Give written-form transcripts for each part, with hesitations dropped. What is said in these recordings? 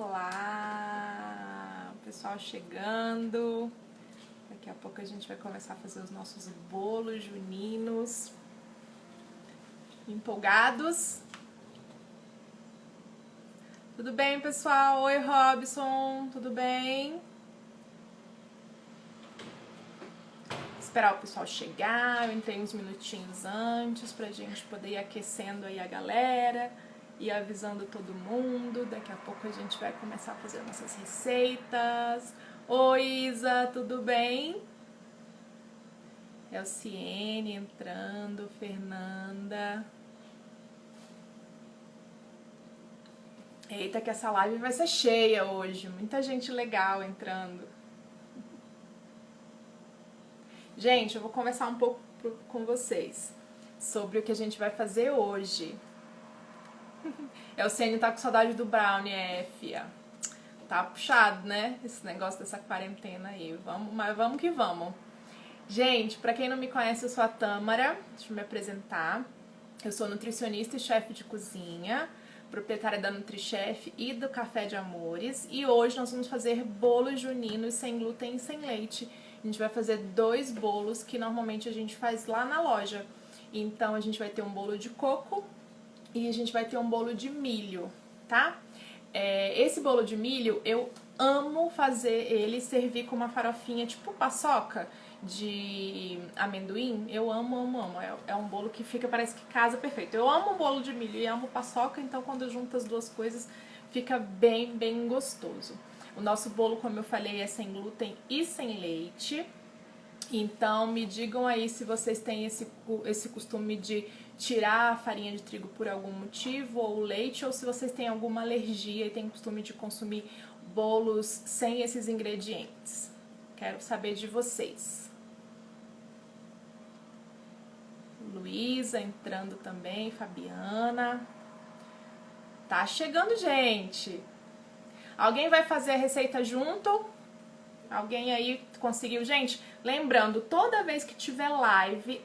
Olá, pessoal chegando. Daqui a pouco a gente vai começar a fazer os nossos bolos juninos. Empolgados? Tudo bem, pessoal? Oi, Robson, tudo bem? Esperar o pessoal chegar, eu entrei uns minutinhos antes pra gente poder ir aquecendo aí a galera e avisando todo mundo. Daqui a pouco a gente vai começar a fazer nossas receitas. Oi, Isa, tudo bem? Elciene entrando, Fernanda. Eita, que essa live vai ser cheia hoje, muita gente legal entrando. Gente, eu vou conversar um pouco com vocês sobre o que a gente vai fazer hoje. Elciene tá com saudade do brownie, fia. Tá puxado, né? Esse negócio dessa quarentena aí. Mas vamos que vamos. Gente, pra quem não me conhece, eu sou a Tâmara. Deixa eu me apresentar. Eu sou nutricionista e chefe de cozinha, proprietária da NutriChef e do Café de Amores. E hoje nós vamos fazer bolos juninos sem glúten e sem leite. A gente vai fazer 2 bolos que normalmente a gente faz lá na loja. Então a gente vai ter um bolo de coco e a gente vai ter um bolo de milho, tá? Esse bolo de milho, eu amo fazer ele servir com uma farofinha tipo paçoca de amendoim. Eu amo, amo, amo. É um bolo que fica, parece que casa perfeito. Eu amo bolo de milho e amo paçoca, então quando eu junto as duas coisas fica bem, bem gostoso. O nosso bolo, como eu falei, é sem glúten e sem leite. Então me digam aí se vocês têm esse costume de tirar a farinha de trigo por algum motivo, ou o leite, ou se vocês têm alguma alergia e têm costume de consumir bolos sem esses ingredientes. Quero saber de vocês. Luísa entrando também, Fabiana. Tá chegando gente. Alguém vai fazer a receita junto? Alguém aí conseguiu? Gente, lembrando, toda vez que tiver live,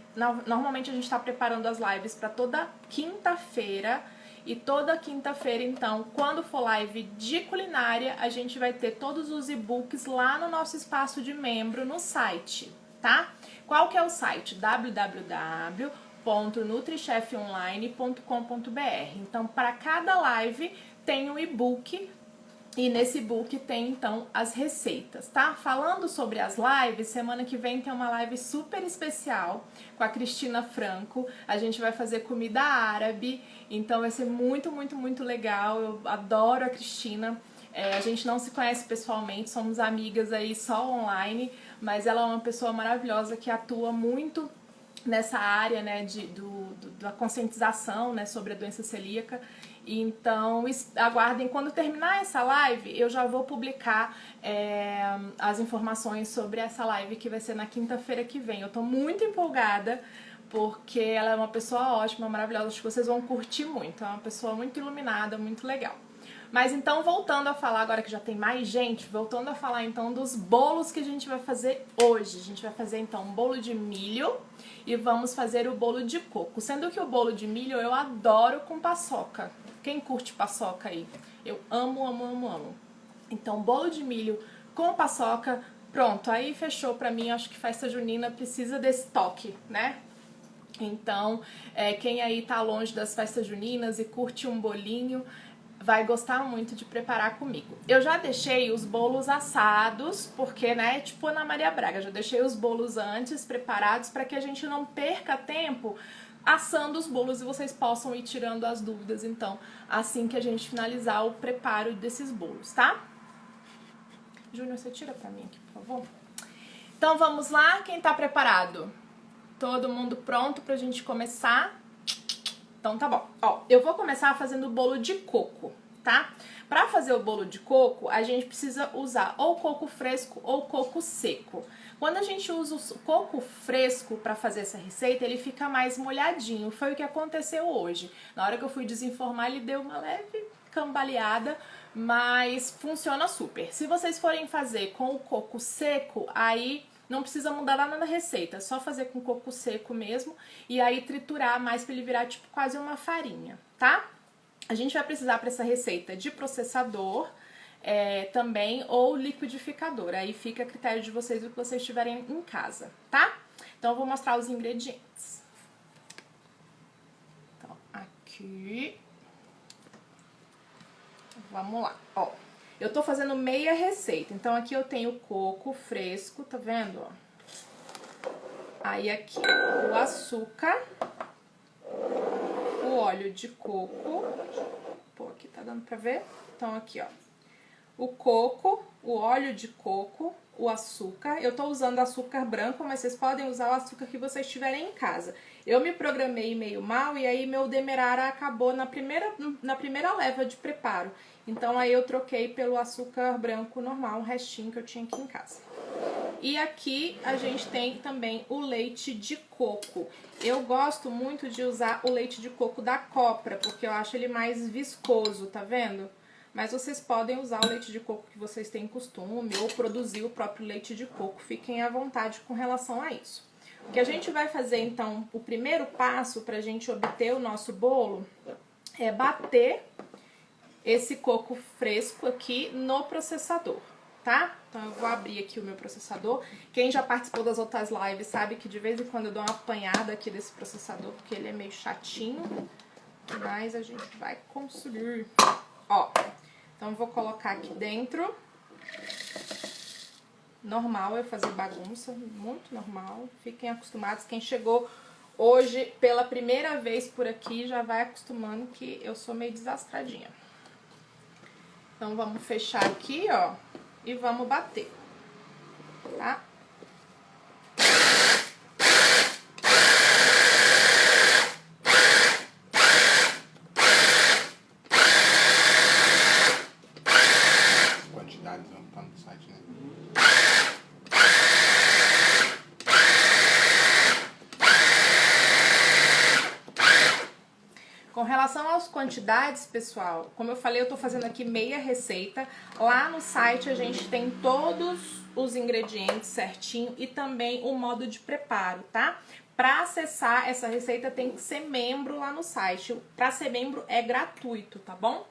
normalmente a gente tá preparando as lives para toda quinta-feira. E toda quinta-feira, então, quando for live de culinária, a gente vai ter todos os e-books lá no nosso espaço de membro no site, tá? Qual que é o site? www.nutrichefionline.com.br. Então, para cada live tem um e-book. E nesse book tem, então, as receitas, tá? Falando sobre as lives, semana que vem tem uma live super especial com a Cristina Franco. A gente vai fazer comida árabe, então vai ser muito, muito, muito legal. Eu adoro a Cristina. A gente não se conhece pessoalmente, somos amigas aí só online, mas ela é uma pessoa maravilhosa que atua muito nessa área, né, da conscientização, né, sobre a doença celíaca. Então, aguardem, quando terminar essa live, eu já vou publicar as informações sobre essa live que vai ser na quinta-feira que vem. Eu tô muito empolgada, porque ela é uma pessoa ótima, maravilhosa, acho que vocês vão curtir muito. É uma pessoa muito iluminada, muito legal. Mas então, voltando a falar, agora que já tem mais gente, voltando a falar então dos bolos que a gente vai fazer hoje. A gente vai fazer então um bolo de milho e vamos fazer o bolo de coco. Sendo que o bolo de milho eu adoro com paçoca. Quem curte paçoca aí? Eu amo, amo, amo, amo. Então, bolo de milho com paçoca, pronto. Aí fechou pra mim, acho que festa junina precisa desse toque, né? Então, quem aí tá longe das festas juninas e curte um bolinho, vai gostar muito de preparar comigo. Eu já deixei os bolos assados, porque, né, tipo Ana Maria Braga, já deixei os bolos antes preparados para que a gente não perca tempo assando os bolos e vocês possam ir tirando as dúvidas, então, assim que a gente finalizar o preparo desses bolos, tá? Júnior, você tira pra mim aqui, por favor? Então, vamos lá, quem tá preparado? Todo mundo pronto pra gente começar? Então tá bom. Ó, eu vou começar fazendo o bolo de coco, tá? Pra fazer o bolo de coco, a gente precisa usar ou coco fresco ou coco seco. Quando a gente usa o coco fresco pra fazer essa receita, ele fica mais molhadinho. Foi o que aconteceu hoje. Na hora que eu fui desenformar, ele deu uma leve cambaleada, mas funciona super. Se vocês forem fazer com o coco seco, aí não precisa mudar nada na receita, é só fazer com coco seco mesmo e aí triturar mais para ele virar tipo quase uma farinha, tá? A gente vai precisar para essa receita de processador, também, ou liquidificador. Aí fica a critério de vocês o que vocês tiverem em casa, tá? Então eu vou mostrar os ingredientes. Então, aqui. Vamos lá, ó. Eu tô fazendo meia receita, então aqui eu tenho coco fresco, tá vendo, ó? Aí aqui o açúcar, o óleo de coco, pô, aqui tá dando pra ver? Então aqui, ó, o coco, o óleo de coco, o açúcar. Eu tô usando açúcar branco, mas vocês podem usar o açúcar que vocês tiverem em casa. Eu me programei meio mal e aí meu demerara acabou na primeira leva de preparo. Então aí eu troquei pelo açúcar branco normal, um restinho que eu tinha aqui em casa. E aqui a gente tem também o leite de coco. Eu gosto muito de usar o leite de coco da Copra, porque eu acho ele mais viscoso, tá vendo? Mas vocês podem usar o leite de coco que vocês têm costume ou produzir o próprio leite de coco. Fiquem à vontade com relação a isso. O que a gente vai fazer, então, o primeiro passo para a gente obter o nosso bolo é bater esse coco fresco aqui no processador, tá? Então eu vou abrir aqui o meu processador. Quem já participou das outras lives sabe que de vez em quando eu dou uma apanhada aqui desse processador, porque ele é meio chatinho, mas a gente vai conseguir. Ó, então eu vou colocar aqui dentro. Normal eu fazer bagunça, muito normal. Fiquem acostumados. Quem chegou hoje pela primeira vez por aqui já vai acostumando que eu sou meio desastradinha. Então vamos fechar aqui, ó, e vamos bater, tá? Quantidades vão estar no site, né? Com relação às quantidades, pessoal, como eu falei, eu tô fazendo aqui meia receita. Lá no site a gente tem todos os ingredientes certinho e também o modo de preparo, tá? Para acessar essa receita tem que ser membro lá no site. Para ser membro é gratuito, tá bom?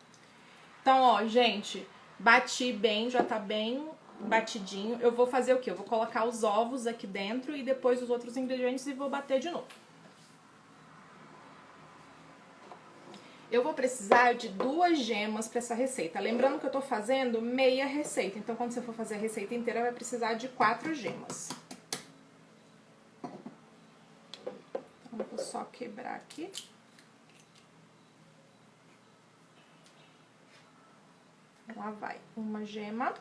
Então, ó, gente, bati bem, já tá bem batidinho. Eu vou fazer o quê? Eu vou colocar os ovos aqui dentro e depois os outros ingredientes e vou bater de novo. Eu vou precisar de 2 gemas para essa receita. Lembrando que eu tô fazendo meia receita. Então, quando você for fazer a receita inteira, vai precisar de 4 gemas. Então, vou só quebrar aqui. Lá vai uma gema.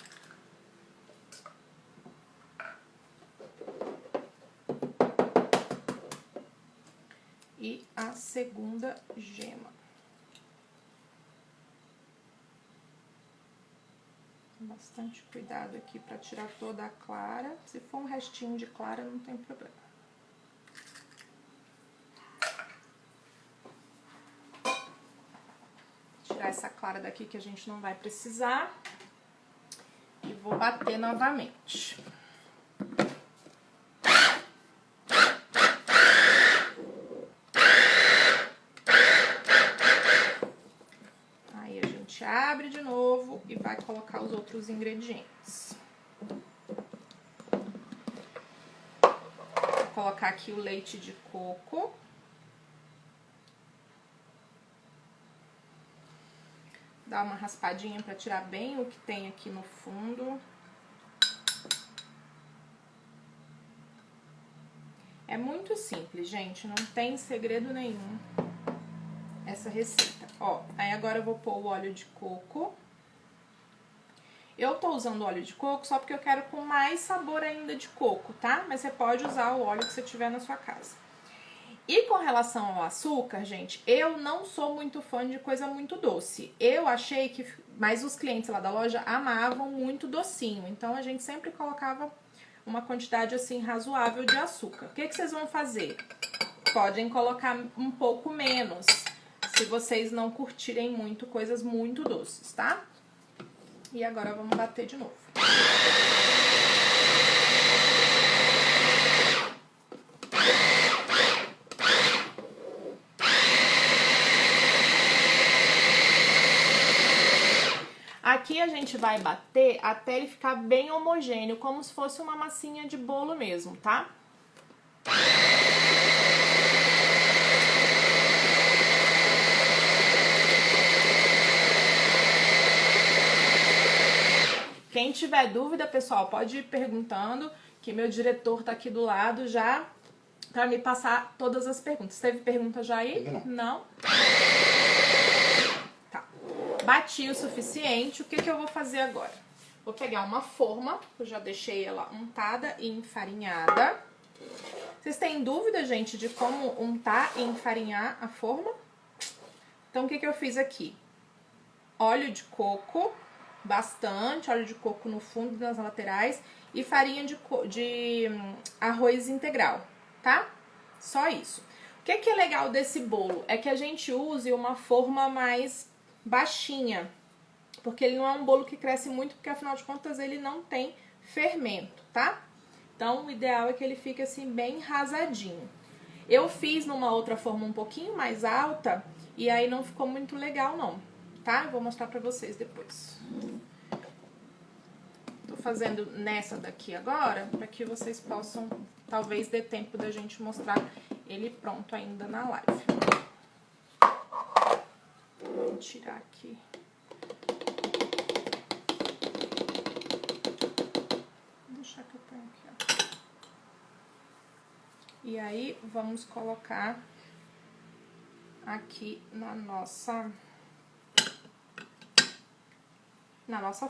E a segunda gema. Bastante cuidado aqui para tirar toda a clara. Se for um restinho de clara, não tem problema. Tirar essa clara daqui que a gente não vai precisar. E vou bater novamente. Abre de novo e vai colocar os outros ingredientes. Vou colocar aqui o leite de coco. Dar uma raspadinha para tirar bem o que tem aqui no fundo. É muito simples, gente, não tem segredo nenhum essa receita. Ó, aí agora eu vou pôr o óleo de coco. Eu tô usando óleo de coco só porque eu quero com mais sabor ainda de coco, tá? Mas você pode usar o óleo que você tiver na sua casa. E com relação ao açúcar, gente, eu não sou muito fã de coisa muito doce. Eu achei que... Mas os clientes lá da loja amavam muito docinho. Então, a gente sempre colocava uma quantidade, assim, razoável de açúcar. O que que vocês vão fazer? Podem colocar um pouco menos, se vocês não curtirem muito coisas muito doces, tá? E agora vamos bater de novo. Aqui a gente vai bater até ele ficar bem homogêneo, como se fosse uma massinha de bolo mesmo, tá? Quem tiver dúvida, pessoal, pode ir perguntando, que meu diretor tá aqui do lado já para me passar todas as perguntas. Teve pergunta já aí? Não? Tá. Bati o suficiente. O que eu vou fazer agora? Vou pegar uma forma, eu já deixei ela untada e enfarinhada. Vocês têm dúvida, gente, de como untar e enfarinhar a forma? Então, o que eu fiz aqui? Óleo de coco, bastante óleo de coco no fundo e nas laterais e farinha de arroz integral, tá? Só isso. O que é legal desse bolo? É que a gente use uma forma mais baixinha, porque ele não é um bolo que cresce muito, porque afinal de contas ele não tem fermento, tá? Então o ideal é que ele fique assim bem rasadinho. Eu fiz numa outra forma um pouquinho mais alta e aí não ficou muito legal não, tá? Eu vou mostrar pra vocês depois. Tô fazendo nessa daqui agora, pra que vocês possam, talvez dê tempo da gente mostrar ele pronto ainda na live. Vou tirar aqui. Vou deixar que eu ponho aqui, ó. E aí, vamos colocar aqui na nossa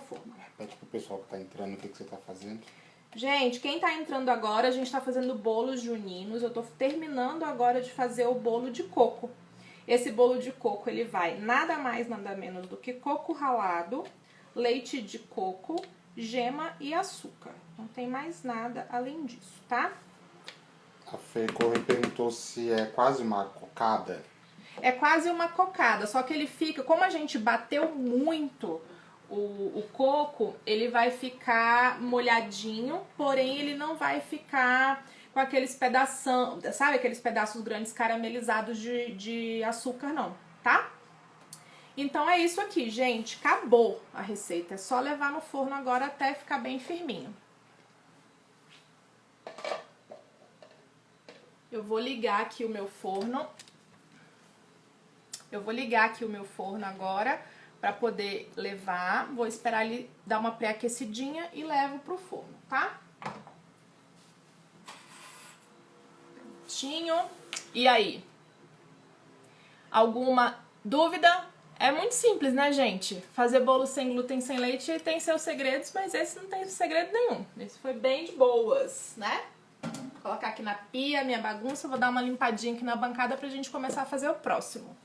forma. Repete pro pessoal que tá entrando o que você tá fazendo. Gente, quem tá entrando agora, a gente tá fazendo bolos juninos. Eu tô terminando agora de fazer o bolo de coco. Esse bolo de coco, ele vai nada mais, nada menos do que coco ralado, leite de coco, gema e açúcar. Não tem mais nada além disso, tá? A Fê Corre perguntou se é quase uma cocada. É quase uma cocada, só que ele fica, como a gente bateu muito o coco, ele vai ficar molhadinho, porém ele não vai ficar com aqueles pedação, sabe? Aqueles pedaços grandes caramelizados de açúcar, não, tá? Então é isso aqui, gente. Acabou a receita. É só levar no forno agora até ficar bem firminho. Eu vou ligar aqui o meu forno. Eu vou ligar aqui o meu forno agora para poder levar. Vou esperar ele dar uma pré-aquecidinha e levo pro forno, tá? Prontinho. E aí? Alguma dúvida? É muito simples, né, gente? Fazer bolo sem glúten, sem leite tem seus segredos, mas esse não tem segredo nenhum. Esse foi bem de boas, né? Vou colocar aqui na pia minha bagunça, vou dar uma limpadinha aqui na bancada pra gente começar a fazer o próximo.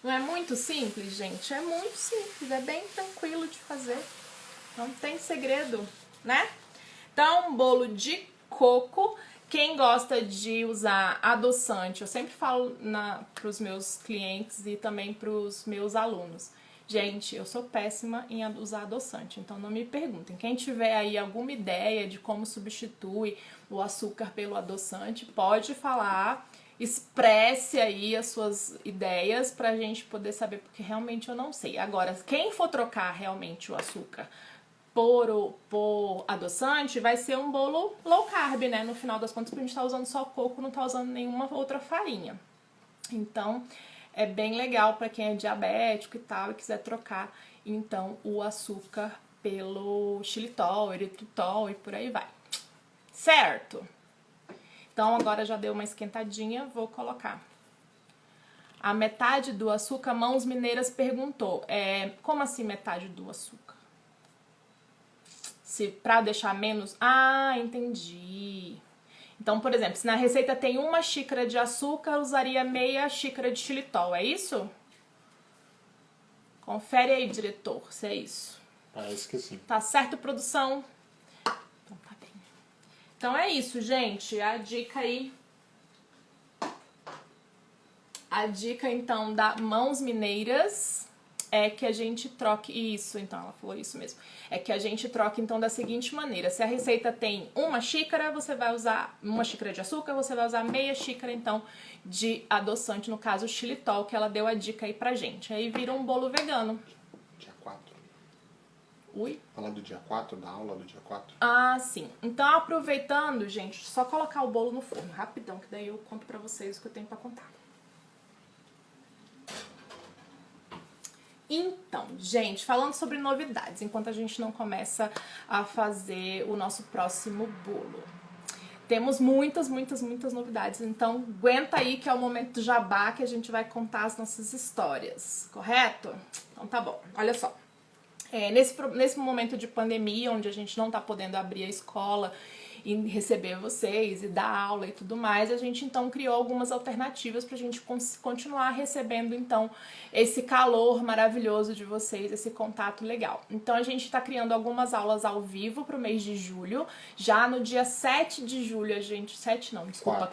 Não é muito simples, gente? É muito simples, é bem tranquilo de fazer. Não tem segredo, né? Então, bolo de coco. Quem gosta de usar adoçante, eu sempre falo pros meus clientes e também pros meus alunos. Gente, eu sou péssima em usar adoçante, então não me perguntem. Quem tiver aí alguma ideia de como substitui o açúcar pelo adoçante, pode falar. Expresse aí as suas ideias pra gente poder saber, porque realmente eu não sei. Agora, quem for trocar realmente o açúcar por adoçante, vai ser um bolo low carb, né? No final das contas, porque a gente tá usando só coco, não tá usando nenhuma outra farinha. Então, é bem legal pra quem é diabético e tal, e quiser trocar, então, o açúcar pelo xilitol, eritritol e por aí vai. Certo? Então, agora já deu uma esquentadinha, vou colocar. A metade do açúcar, Mãos Mineiras perguntou, como assim metade do açúcar? Se pra deixar menos... Ah, entendi. Então, por exemplo, se na receita tem 1 xícara de açúcar, usaria meia xícara de xilitol, é isso? Confere aí, diretor, se é isso. Parece que sim. Tá certo, produção? Então, tá bem. Então é isso, gente. A dica aí... A dica, então, da Mãos Mineiras é que a gente troque isso, então ela falou isso mesmo, é que a gente troque então da seguinte maneira: se a receita tem 1 xícara, você vai usar 1 xícara de açúcar, você vai usar meia xícara então de adoçante, no caso o xilitol, que ela deu a dica aí pra gente. Aí vira um bolo vegano. Dia 4. Ui? Falar do dia 4, da aula do dia 4. Ah, sim. Então, aproveitando, gente, só colocar o bolo no forno, rapidão, que daí eu conto pra vocês o que eu tenho pra contar. Então, gente, falando sobre novidades, enquanto a gente não começa a fazer o nosso próximo bolo. Temos muitas novidades, então aguenta aí que é o momento do jabá que a gente vai contar as nossas histórias, correto? Então tá bom, olha só. Nesse momento de pandemia, onde a gente não tá podendo abrir a escola e receber vocês e dar aula e tudo mais, a gente então criou algumas alternativas pra gente continuar recebendo então esse calor maravilhoso de vocês, esse contato legal. Então a gente tá criando algumas aulas ao vivo pro mês de julho. Já no dia 7 de julho,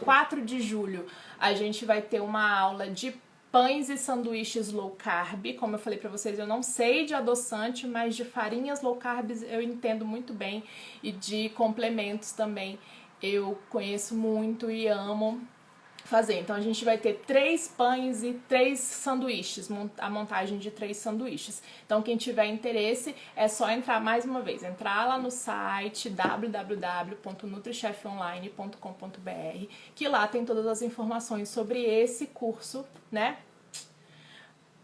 4 de julho, a gente vai ter uma aula de pães e sanduíches low carb. Como eu falei pra vocês, eu não sei de adoçante, mas de farinhas low carb eu entendo muito bem, e de complementos também eu conheço muito e amo fazer. Então a gente vai ter 3 pães e 3 sanduíches, a montagem de 3 sanduíches. Então quem tiver interesse é só entrar, mais uma vez, entrar lá no site www.nutricheffonline.com.br, que lá tem todas as informações sobre esse curso, né?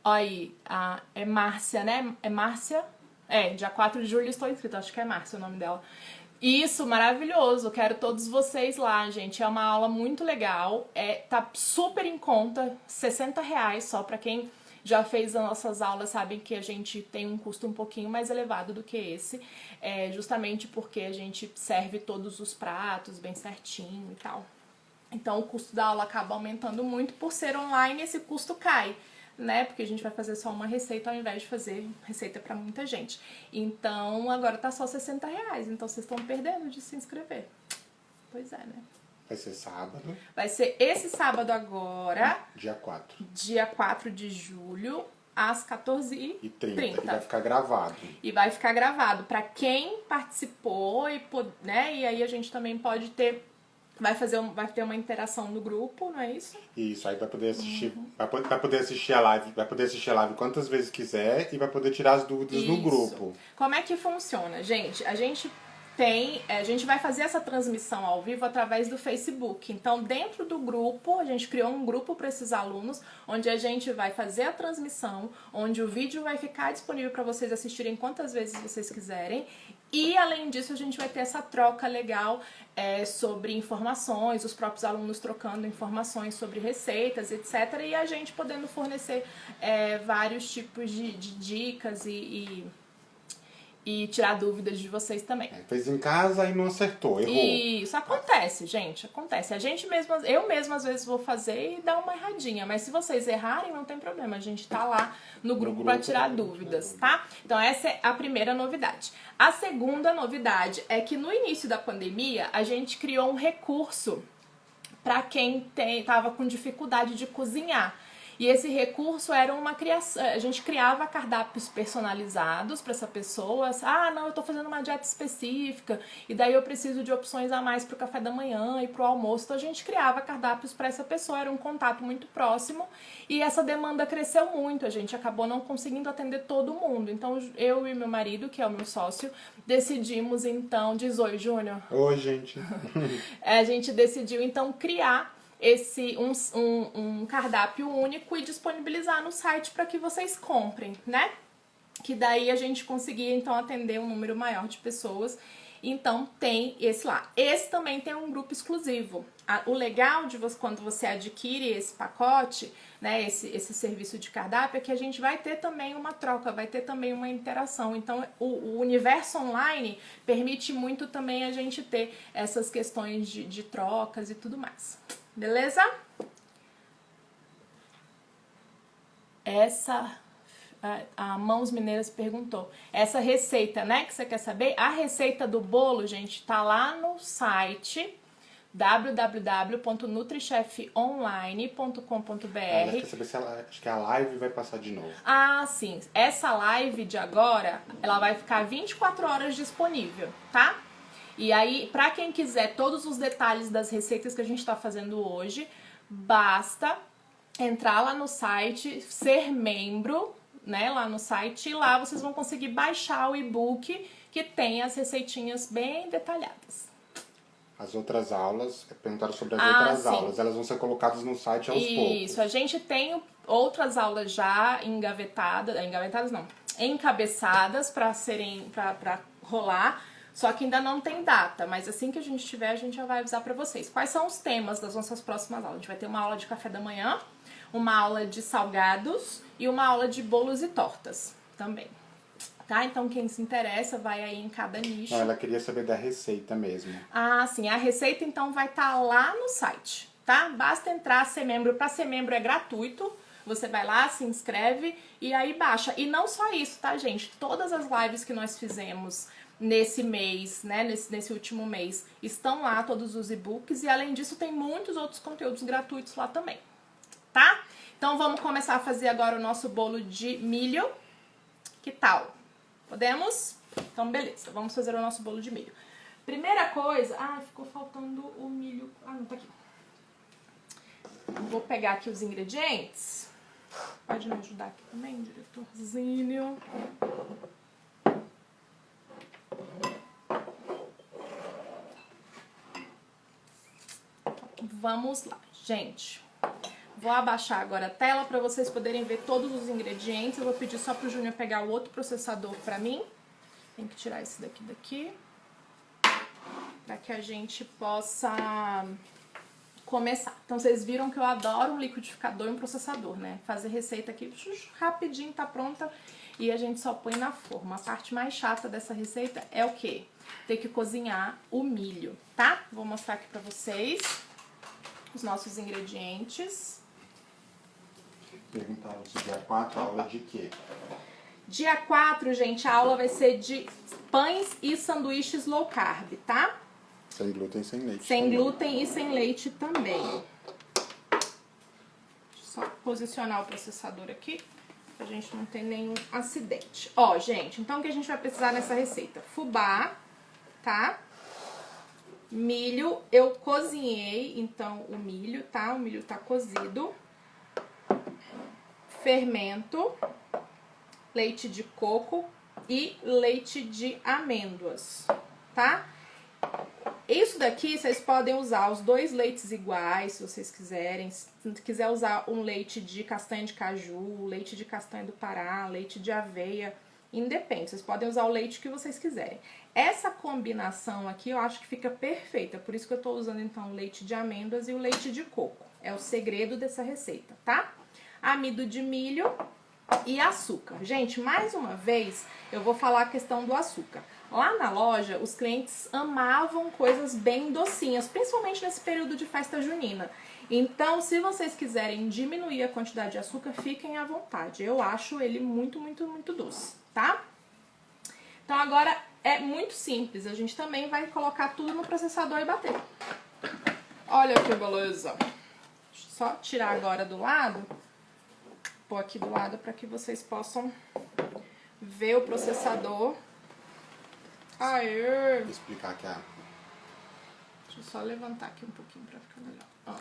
Olha aí, é Márcia, né? É Márcia? Dia 4 de julho estou inscrita, acho que é Márcia o nome dela. Isso, maravilhoso, quero todos vocês lá, gente. É uma aula muito legal, tá super em conta, R$60 só. Pra quem já fez as nossas aulas, sabem que a gente tem um custo um pouquinho mais elevado do que esse, justamente porque a gente serve todos os pratos bem certinho e tal. Então o custo da aula acaba aumentando muito. Por ser online, esse custo cai, né? Porque a gente vai fazer só uma receita ao invés de fazer receita pra muita gente. Então, agora tá só R$60. Então, vocês estão perdendo de se inscrever. Pois é, né? Vai ser sábado. Vai ser esse sábado agora. Dia 4. Dia 4 de julho, às 14h30. E vai ficar gravado. E vai ficar gravado pra quem participou, né? E aí a gente também pode ter... Vai ter uma interação no grupo, não é isso? Isso, aí vai poder assistir, vai poder assistir a live, quantas vezes quiser e vai poder tirar as dúvidas no grupo. Como é que funciona, gente? A gente vai fazer essa transmissão ao vivo através do Facebook. Então, dentro do grupo, a gente criou um grupo para esses alunos, onde a gente vai fazer a transmissão, onde o vídeo vai ficar disponível para vocês assistirem quantas vezes vocês quiserem. E, além disso, a gente vai ter essa troca legal sobre informações, os próprios alunos trocando informações sobre receitas, etc. E a gente podendo fornecer vários tipos de dicas e tirar dúvidas de vocês também. Fez em casa e não acertou, errou. Isso, acontece, gente, acontece. Eu mesma às vezes vou fazer e dar uma erradinha, mas se vocês errarem, não tem problema, a gente tá lá no grupo para tirar dúvidas, tá? Então essa é a primeira novidade. A segunda novidade é que no início da pandemia, a gente criou um recurso para quem tava com dificuldade de cozinhar. E esse recurso era uma criação, a gente criava cardápios personalizados para essa pessoa. Não, eu tô fazendo uma dieta específica e daí eu preciso de opções a mais pro café da manhã e pro almoço. Então a gente criava cardápios para essa pessoa, era um contato muito próximo e essa demanda cresceu muito. A gente acabou não conseguindo atender todo mundo. Então eu e meu marido, que é o meu sócio, decidimos então... Diz oi, Júnior. Oi, gente. A gente decidiu então criar um cardápio único e disponibilizar no site para que vocês comprem, né? Que daí a gente conseguia então atender um número maior de pessoas. Então tem esse lá. Esse também tem um grupo exclusivo. O legal de você, quando você adquire esse pacote, né, esse serviço de cardápio, é que a gente vai ter também uma troca, vai ter também uma interação. Então o universo online permite muito também a gente ter essas questões de trocas e tudo mais. Beleza? A Mãos Mineiras perguntou. Essa receita, né, que você quer saber? A receita do bolo, gente, tá lá no site www.nutrichefonline.com.br. Quer saber se acho que a live vai passar de novo. Ah, sim. Essa live de agora, ela vai ficar 24 horas disponível, tá? E aí, pra quem quiser todos os detalhes das receitas que a gente tá fazendo hoje, basta entrar lá no site, ser membro, né, lá no site, e lá vocês vão conseguir baixar o e-book que tem as receitinhas bem detalhadas. As outras aulas, perguntaram sobre as outras aulas, elas vão ser colocadas no site aos poucos. Isso, a gente tem outras aulas já engavetadas não, encabeçadas para rolar, só que ainda não tem data, mas assim que a gente tiver, a gente já vai avisar para vocês. Quais são os temas das nossas próximas aulas? A gente vai ter uma aula de café da manhã, uma aula de salgados e uma aula de bolos e tortas também. Tá? Então quem se interessa vai aí em cada nicho. Não, ela queria saber da receita mesmo. Ah, sim. A receita então vai estar lá no site, tá? Basta entrar, ser membro. Para ser membro é gratuito. Você vai lá, se inscreve e aí baixa. E não só isso, tá, gente? Todas as lives que nós fizemos nesse mês, né? Nesse último mês, estão lá todos os e-books. E além disso, tem muitos outros conteúdos gratuitos lá também, tá? Então vamos começar a fazer agora o nosso bolo de milho. Que tal? Podemos? Então, beleza. Vamos fazer o nosso bolo de milho. Primeira coisa... Ah, ficou faltando o milho... Ah, não, tá aqui. Vou pegar aqui os ingredientes. Pode me ajudar aqui também, diretorzinho? Vamos lá, gente. Vou abaixar agora a tela para vocês poderem ver todos os ingredientes. Eu vou pedir só pro Júnior pegar o outro processador para mim. Tem que tirar esse daqui. Para que a gente possa começar. Então vocês viram que eu adoro um liquidificador e um processador, né? Fazer receita aqui rapidinho, tá pronta e a gente só põe na forma. A parte mais chata dessa receita é o quê? Ter que cozinhar o milho, tá? Vou mostrar aqui para vocês os nossos ingredientes. Perguntaram se dia 4 aula de quê? Dia 4, gente, a aula vai ser de pães e sanduíches low carb, tá? Sem glúten e sem leite. Sem também. glúten e sem leite também. Deixa eu só posicionar o processador aqui, pra gente não ter nenhum acidente. Ó, gente, então o que a gente vai precisar nessa receita? Fubá, tá? Milho, eu cozinhei, então, o milho, tá? O milho tá cozido. Fermento, leite de coco e leite de amêndoas, tá? Isso daqui vocês podem usar os dois leites iguais, se vocês quiserem. Se quiser usar um leite de castanha de caju, leite de castanha do Pará, leite de aveia, independe. Vocês podem usar o leite que vocês quiserem. Essa combinação aqui eu acho que fica perfeita, por isso que eu tô usando então o leite de amêndoas e o leite de coco. É o segredo dessa receita, tá? Amido de milho e açúcar. Gente, mais uma vez eu vou falar a questão do açúcar. Lá na loja, os clientes amavam coisas bem docinhas, principalmente nesse período de festa junina. Então, se vocês quiserem diminuir a quantidade de açúcar, fiquem à vontade. Eu acho ele muito, muito, muito doce, tá? Então, agora é muito simples. A gente também vai colocar tudo no processador e bater. Olha que beleza! Deixa eu só tirar agora do lado. Pôr aqui do lado para que vocês possam ver o processador. Aê! Vou explicar que Deixa eu só levantar aqui um pouquinho para ficar melhor. Ó.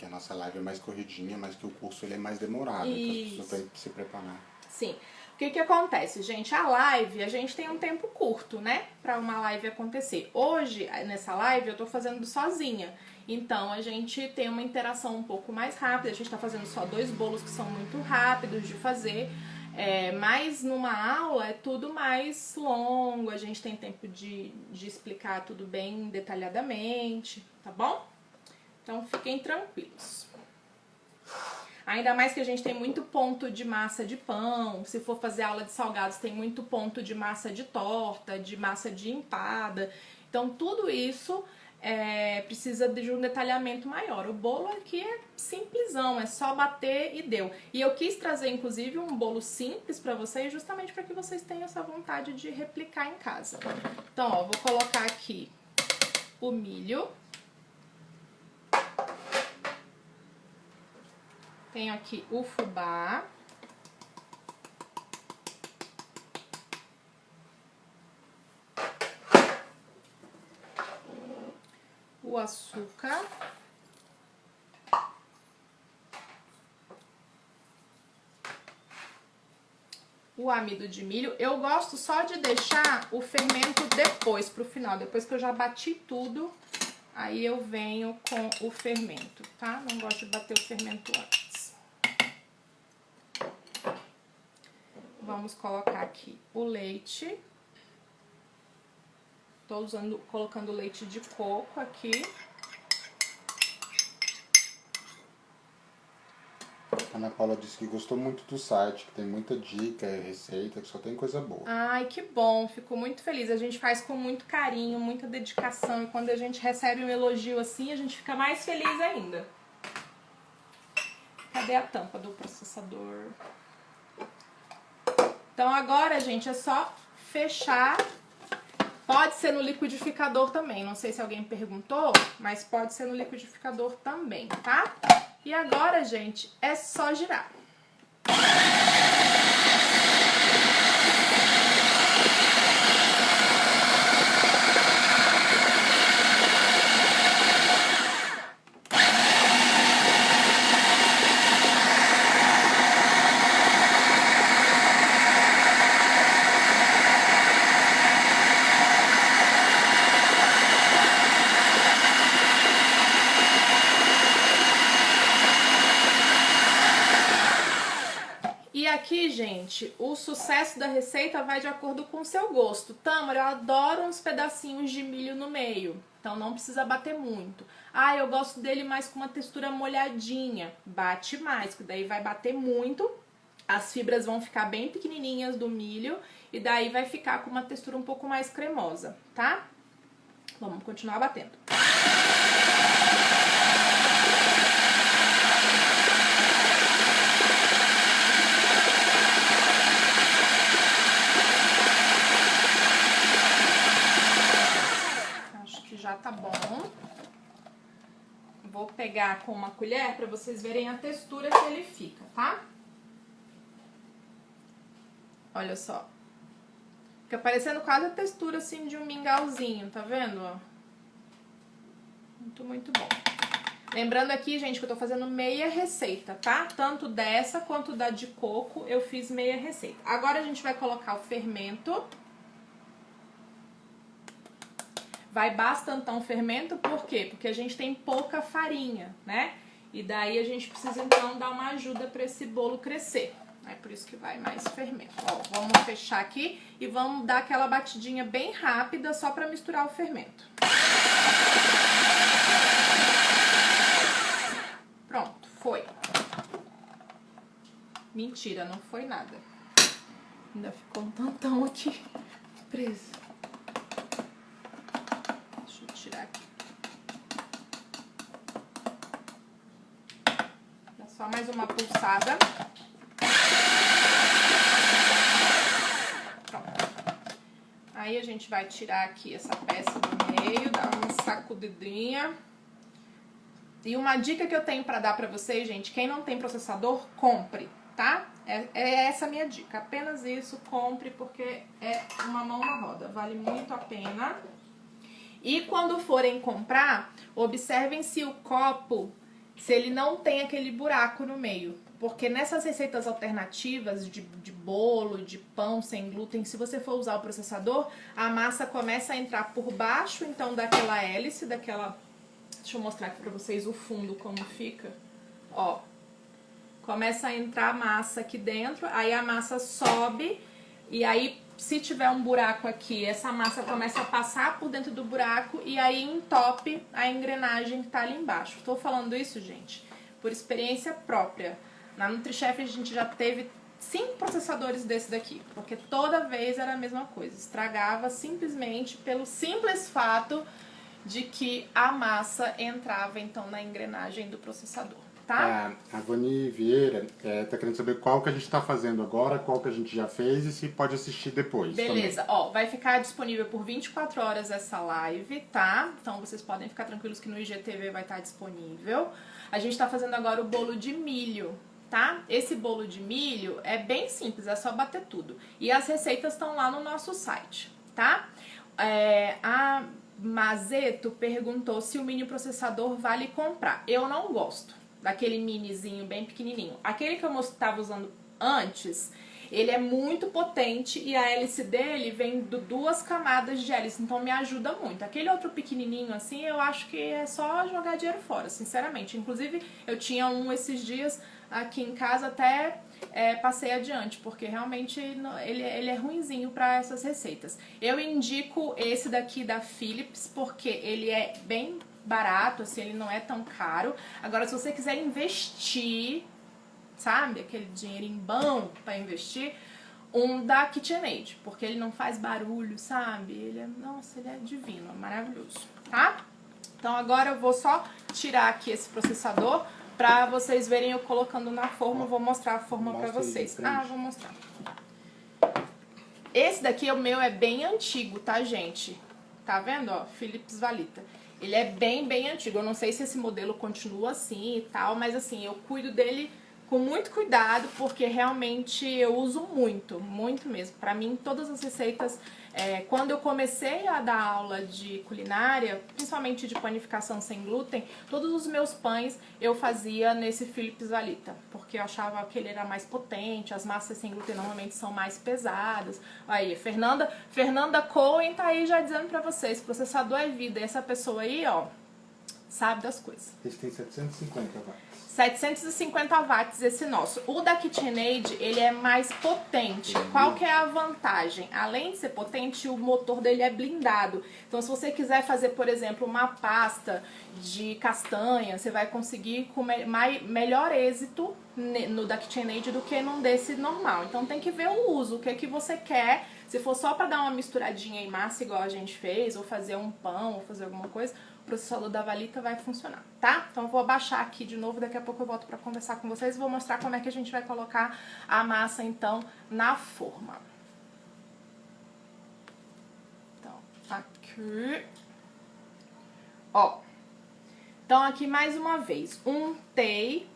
que a nossa live é mais corridinha, mas que o curso ele é mais demorado. Então as pessoas têm que se preparar. Sim. O que acontece, gente? A live, a gente tem um tempo curto, né? Pra uma live acontecer. Hoje, nessa live, eu tô fazendo sozinha. Então, a gente tem uma interação um pouco mais rápida. A gente tá fazendo só 2 bolos que são muito rápidos de fazer. Mas numa aula é tudo mais longo. A gente tem tempo de explicar tudo bem detalhadamente, tá bom? Então, fiquem tranquilos. Ainda mais que a gente tem muito ponto de massa de pão. Se for fazer aula de salgados, tem muito ponto de massa de torta, de massa de empada. Então, tudo isso precisa de um detalhamento maior. O bolo aqui é simplesão, é só bater e deu. E eu quis trazer, inclusive, um bolo simples pra vocês, justamente para que vocês tenham essa vontade de replicar em casa. Então, ó, vou colocar aqui o milho. Tenho aqui o fubá. O açúcar. O amido de milho. Eu gosto só de deixar o fermento depois, pro final. Depois que eu já bati tudo, aí eu venho com o fermento, tá? Não gosto de bater o fermento antes. Vamos colocar aqui o leite. Tô colocando leite de coco aqui. A Ana Paula disse que gostou muito do site, que tem muita dica, receita, que só tem coisa boa. Ai, que bom, fico muito feliz. A gente faz com muito carinho, muita dedicação. E quando a gente recebe um elogio assim, a gente fica mais feliz ainda. Cadê a tampa do processador? Então agora, gente, é só fechar. Pode ser no liquidificador também. Não sei se alguém perguntou, mas pode ser no liquidificador também, tá? E agora, gente, é só girar. E aqui, gente, o sucesso da receita vai de acordo com o seu gosto. Tâmara, eu adoro uns pedacinhos de milho no meio, então não precisa bater muito. Ah, eu gosto dele mais com uma textura molhadinha. Bate mais, que daí vai bater muito. As fibras vão ficar bem pequenininhas do milho e daí vai ficar com uma textura um pouco mais cremosa, tá? Vamos continuar batendo. Já tá bom. Vou pegar com uma colher para vocês verem a textura que ele fica, tá? Olha só. Fica parecendo quase a textura assim de um mingauzinho, tá vendo? Muito, muito bom. Lembrando aqui, gente, que eu tô fazendo meia receita, tá? Tanto dessa quanto da de coco, eu fiz meia receita. Agora a gente vai colocar o fermento. Vai bastantão fermento, por quê? Porque a gente tem pouca farinha, né? E daí a gente precisa, então, dar uma ajuda para esse bolo crescer. É por isso que vai mais fermento. Ó, vamos fechar aqui e vamos dar aquela batidinha bem rápida só para misturar o fermento. Pronto, foi. Mentira, não foi nada. Ainda ficou um tantão aqui preso. Tirar aqui. Dá só mais uma pulsada. Pronto. Aí a gente vai tirar aqui essa peça do meio, dar uma sacudidinha. E uma dica que eu tenho pra dar pra vocês, gente, quem não tem processador, compre, tá? É essa a minha dica. Apenas isso, compre, porque é uma mão na roda. Vale muito a pena. E quando forem comprar, observem se o copo, se ele não tem aquele buraco no meio. Porque nessas receitas alternativas de bolo, de pão sem glúten, se você for usar o processador, a massa começa a entrar por baixo, então, daquela hélice, daquela... Deixa eu mostrar aqui pra vocês o fundo como fica. Ó, começa a entrar a massa aqui dentro, aí a massa sobe e aí... Se tiver um buraco aqui, essa massa começa a passar por dentro do buraco e aí entope a engrenagem que tá ali embaixo. Tô falando isso, gente, por experiência própria. Na NutriChef a gente já teve 5 processadores desse daqui, porque toda vez era a mesma coisa. Estragava simplesmente pelo simples fato de que a massa entrava então na engrenagem do processador, tá? A Vani Vieira tá querendo saber qual que a gente tá fazendo agora, qual que a gente já fez e se pode assistir depois. Beleza, ó, vai ficar disponível por 24 horas essa live, tá? Então vocês podem ficar tranquilos que no IGTV vai estar disponível. A gente tá fazendo agora o bolo de milho, tá? Esse bolo de milho é bem simples, é só bater tudo. E as receitas estão lá no nosso site, tá? A Mazeto perguntou se o mini processador vale comprar. Eu não gosto daquele minizinho bem pequenininho. Aquele que eu estava usando antes, ele é muito potente e a hélice dele vem de 2 camadas de hélice, então me ajuda muito. Aquele outro pequenininho assim, eu acho que é só jogar dinheiro fora, sinceramente. Inclusive, eu tinha um esses dias aqui em casa, até passei adiante, porque realmente ele é ruinzinho para essas receitas. Eu indico esse daqui da Philips, porque ele é bem barato, assim, ele não é tão caro. Agora, se você quiser investir, sabe, aquele dinheirinho bom para investir, um da KitchenAid, porque ele não faz barulho, sabe? Nossa, ele é divino, é maravilhoso, tá? Então agora eu vou só tirar aqui esse processador pra vocês verem eu colocando na forma. Eu vou mostrar a forma pra vocês. Vou mostrar. Esse daqui, o meu, é bem antigo, tá, gente? Tá vendo, ó? Philips Valita. Ele é bem antigo. Eu não sei se esse modelo continua assim e tal, mas assim, eu cuido dele com muito cuidado, porque realmente eu uso muito mesmo. Pra mim, todas as receitas, quando eu comecei a dar aula de culinária, principalmente de panificação sem glúten, todos os meus pães eu fazia nesse Philips Valita, porque eu achava que ele era mais potente, as massas sem glúten normalmente são mais pesadas. Aí, Fernanda Cohen tá aí já dizendo pra vocês, processador é vida. E essa pessoa aí, ó, sabe das coisas. Esse tem 750 watts. 750 watts esse nosso. O da KitchenAid, ele é mais potente. Qual que é a vantagem? Além de ser potente, o motor dele é blindado. Então, se você quiser fazer, por exemplo, uma pasta de castanha, você vai conseguir com melhor êxito no da KitchenAid do que num desse normal. Então, tem que ver o uso, o que é que você quer. Se for só para dar uma misturadinha em massa, igual a gente fez, ou fazer um pão, ou fazer alguma coisa, o processador da Valita vai funcionar, tá? Então eu vou abaixar aqui de novo, daqui a pouco eu volto para conversar com vocês e vou mostrar como é que a gente vai colocar a massa, então, na forma. Então, aqui. Ó. Então, aqui mais uma vez, untei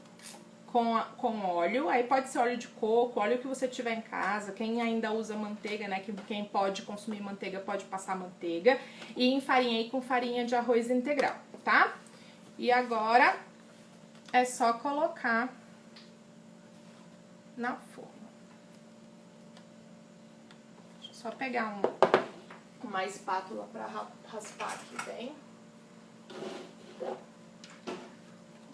com óleo, aí pode ser óleo de coco, óleo que você tiver em casa, quem ainda usa manteiga, né, quem pode consumir manteiga pode passar manteiga, e enfarinhei com farinha de arroz integral, tá? E agora é só colocar na forma. Deixa eu só pegar uma espátula pra raspar aqui bem.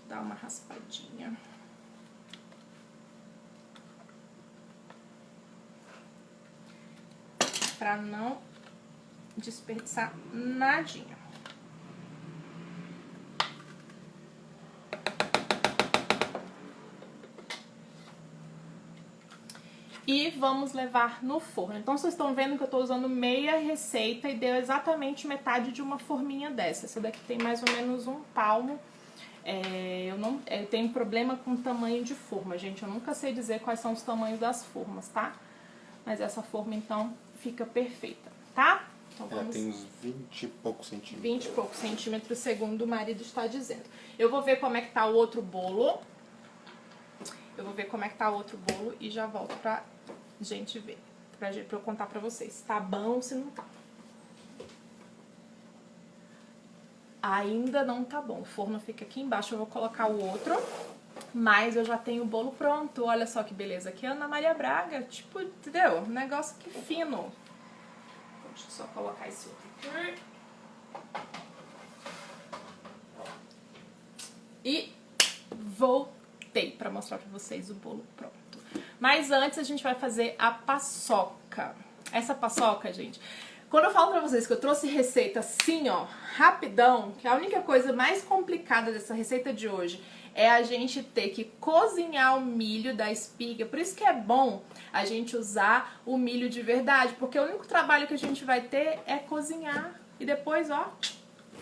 Dar uma raspadinha. Pra não desperdiçar nadinha. E vamos levar no forno. Então, vocês estão vendo que eu tô usando meia receita e deu exatamente metade de uma forminha dessa. Essa daqui tem mais ou menos um palmo. Eu tenho problema com tamanho de forma, gente. Eu nunca sei dizer quais são os tamanhos das formas, tá? Mas essa forma, então, fica perfeita, tá? Então, vamos... tem uns 20 e poucos centímetros. 20 e poucos centímetros, segundo o marido está dizendo. Eu vou ver como é que tá o outro bolo. E já volto pra gente ver. Pra eu contar pra vocês se tá bom ou se não tá. Ainda não tá bom. O forno fica aqui embaixo. Eu vou colocar o outro. Mas eu já tenho o bolo pronto. Olha só que beleza. Aqui é Ana Maria Braga. Tipo, entendeu? Um negócio que fino. Deixa eu só colocar esse outro aqui. E voltei pra mostrar pra vocês o bolo pronto. Mas antes a gente vai fazer a paçoca. Essa paçoca, gente... Quando eu falo pra vocês que eu trouxe receita assim, ó, rapidão, que a única coisa mais complicada dessa receita de hoje é a gente ter que cozinhar o milho da espiga. Por isso que é bom a gente usar o milho de verdade, porque o único trabalho que a gente vai ter é cozinhar e depois, ó,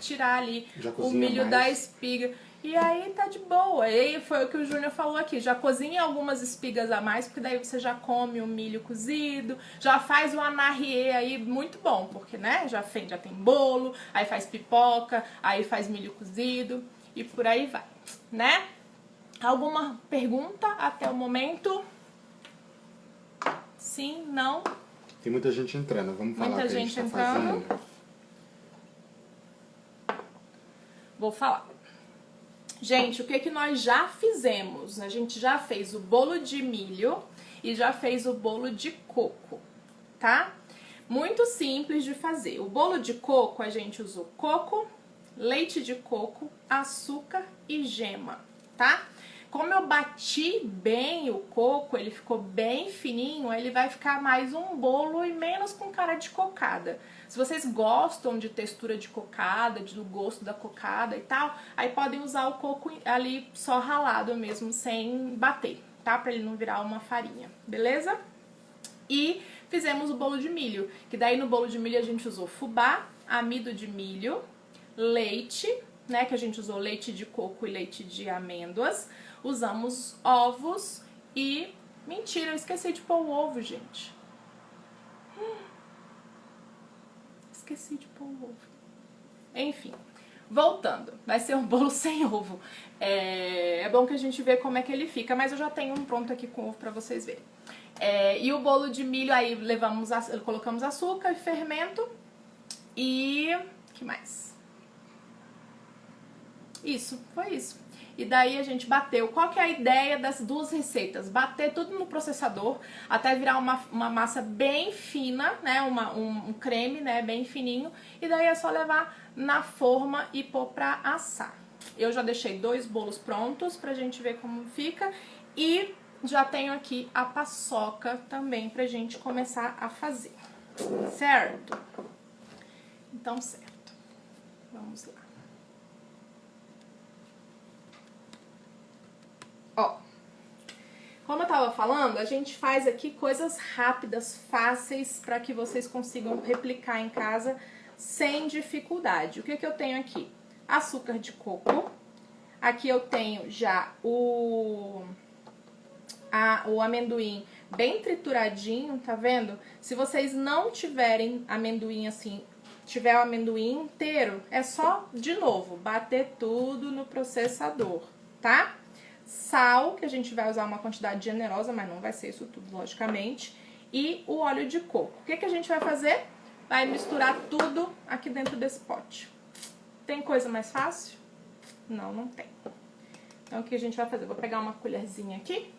tirar ali o milho da espiga. E aí tá de boa. E aí foi o que o Júnior falou aqui. Já cozinha algumas espigas a mais, porque daí você já come o milho cozido. Já faz o anarriê aí muito bom, porque, né, já tem bolo, aí faz pipoca, aí faz milho cozido e por aí vai, né? Alguma pergunta até o momento? Sim, não? Tem muita gente entrando, vamos falar Muita o que a gente gente tá entrando. fazendo. Vou falar. Gente, o que que nós já fizemos? A gente já fez o bolo de milho e já fez o bolo de coco, tá? Muito simples de fazer. O bolo de coco, a gente usou coco, leite de coco, açúcar e gema, tá? Como eu bati bem o coco, ele ficou bem fininho, ele vai ficar mais um bolo e menos com cara de cocada. Se vocês gostam de textura de cocada, do gosto da cocada e tal, aí podem usar o coco ali só ralado mesmo, sem bater, tá? Pra ele não virar uma farinha, beleza? E fizemos o bolo de milho, que daí no bolo de milho a gente usou fubá, amido de milho, leite, né, que a gente usou leite de coco e leite de amêndoas, usamos ovos e... Mentira, eu esqueci de pôr o ovo, gente. Esqueci de pôr o ovo. Enfim, voltando. Vai ser um bolo sem ovo. É bom que a gente vê como é que ele fica, mas eu já tenho um pronto aqui com ovo pra vocês verem. E o bolo de milho aí colocamos açúcar e fermento e... que mais? Isso, foi isso. E daí a gente bateu. Qual que é a ideia das duas receitas? Bater tudo no processador até virar uma massa bem fina, né? Um creme, né? Bem fininho. E daí é só levar na forma e pôr pra assar. Eu já deixei 2 bolos prontos pra gente ver como fica. E já tenho aqui a paçoca também pra gente começar a fazer. Certo? Então, certo. Vamos lá. Ó, como eu tava falando, a gente faz aqui coisas rápidas, fáceis, para que vocês consigam replicar em casa sem dificuldade. O que que eu tenho aqui? Açúcar de coco. Aqui eu tenho já o amendoim bem trituradinho, tá vendo? Se vocês não tiverem amendoim assim, tiver o amendoim inteiro, é só, de novo, bater tudo no processador, tá? Sal, que a gente vai usar uma quantidade generosa, mas não vai ser isso tudo, logicamente. E o óleo de coco. O que que a gente vai fazer? Vai misturar tudo aqui dentro desse pote. Tem coisa mais fácil? Não, não tem. Então, o que a gente vai fazer? Vou pegar uma colherzinha aqui.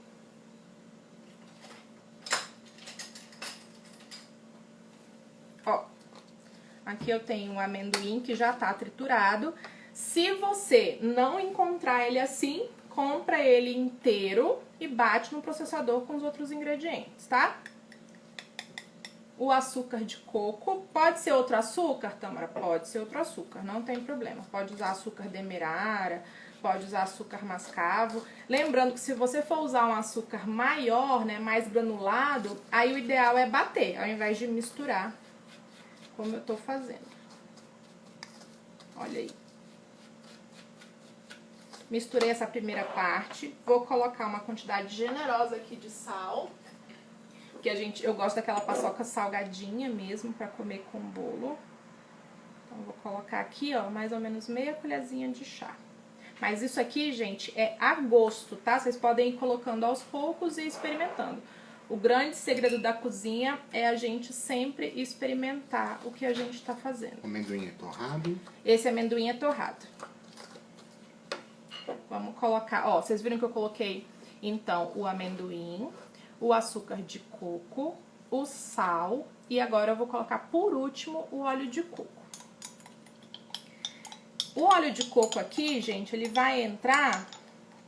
Ó, aqui eu tenho um amendoim que já tá triturado. Se você não encontrar ele assim, compra ele inteiro e bate no processador com os outros ingredientes, tá? O açúcar de coco, pode ser outro açúcar, Tamara? Pode ser outro açúcar, não tem problema. Pode usar açúcar demerara, pode usar açúcar mascavo. Lembrando que se você for usar um açúcar maior, né, mais granulado, aí o ideal é bater, ao invés de misturar, como eu tô fazendo. Olha aí. Misturei essa primeira parte, vou colocar uma quantidade generosa aqui de sal, que eu gosto daquela paçoca salgadinha mesmo para comer com bolo. Então vou colocar aqui, ó, mais ou menos meia colherzinha de chá. Mas isso aqui, gente, é a gosto, tá? Vocês podem ir colocando aos poucos e experimentando. O grande segredo da cozinha é a gente sempre experimentar o que a gente tá fazendo. O amendoim é torrado. Esse amendoim é torrado. Vamos colocar, ó, vocês viram que eu coloquei, então, o amendoim, o açúcar de coco, o sal e agora eu vou colocar, por último, o óleo de coco. O óleo de coco aqui, gente, ele vai entrar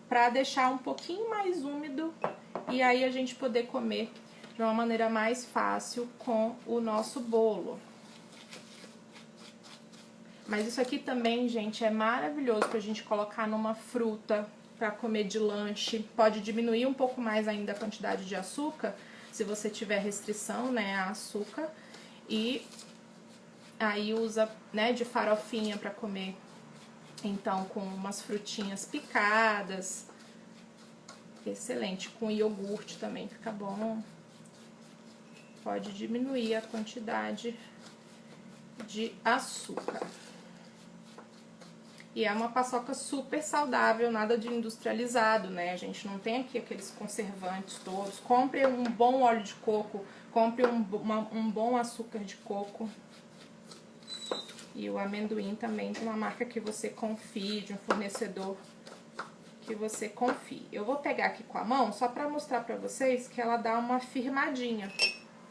pra deixar um pouquinho mais úmido e aí a gente poder comer de uma maneira mais fácil com o nosso bolo. Mas isso aqui também, gente, é maravilhoso pra gente colocar numa fruta pra comer de lanche. Pode diminuir um pouco mais ainda a quantidade de açúcar, se você tiver restrição, né, a açúcar. E aí usa, né, de farofinha pra comer Então, com umas frutinhas picadas. Excelente. Com iogurte também fica bom. Pode diminuir a quantidade de açúcar. E é uma paçoca super saudável, nada de industrializado, né? A gente não tem aqui aqueles conservantes todos. Compre um bom óleo de coco, compre um bom açúcar de coco. E o amendoim também de uma marca que você confie, de um fornecedor que você confie. Eu vou pegar aqui com a mão só pra mostrar pra vocês que ela dá uma firmadinha.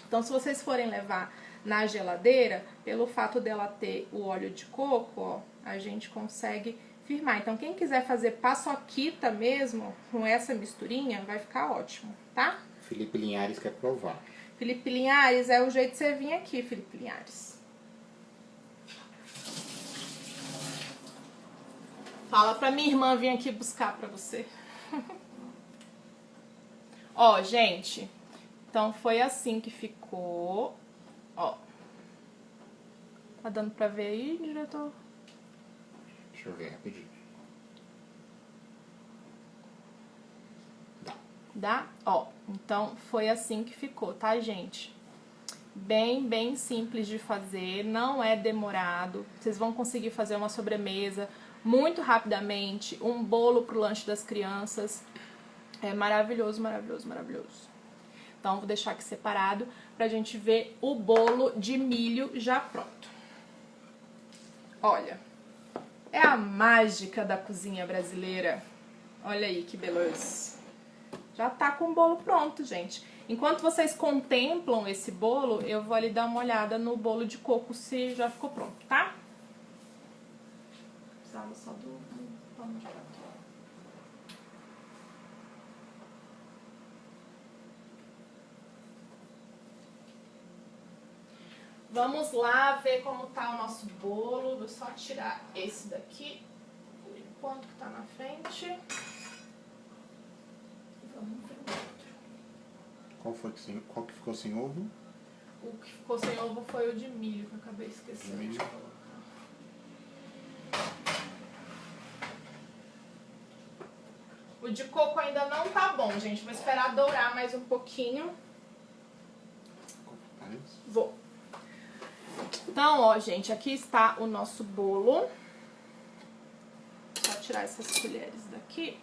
Então, se vocês forem levar na geladeira, pelo fato dela ter o óleo de coco, ó, a gente consegue firmar. Então, quem quiser fazer paçoquita mesmo, com essa misturinha, vai ficar ótimo, tá? Felipe Linhares quer provar. Felipe Linhares, é o jeito de você vir aqui, Felipe Linhares. Fala pra minha irmã vir aqui buscar pra você. Ó, gente, então foi assim que ficou. Ó. Tá dando pra ver aí, diretor? Deixa eu ver rapidinho. Dá? Ó, então foi assim que ficou, tá, gente? Bem simples de fazer, não é demorado. Vocês vão conseguir fazer uma sobremesa muito rapidamente, um bolo pro lanche das crianças. É maravilhoso, maravilhoso, maravilhoso. Então, vou deixar aqui separado pra gente ver o bolo de milho já pronto. Olha, é a mágica da cozinha brasileira. Olha aí que beleza. Já tá com o bolo pronto, gente. Enquanto vocês contemplam esse bolo, eu vou ali dar uma olhada no bolo de coco se já ficou pronto, tá? Precisava só do pano de prato. Vamos lá ver como tá o nosso bolo. Vou só tirar esse daqui, por enquanto que tá na frente. Vamos ver o outro. Qual que ficou sem ovo? O que ficou sem ovo foi o de milho, que eu acabei esquecendo de colocar. O de coco ainda não tá bom, gente. Vou esperar dourar mais um pouquinho. Vou. Então, ó, gente, aqui está o nosso bolo. Só tirar essas colheres daqui.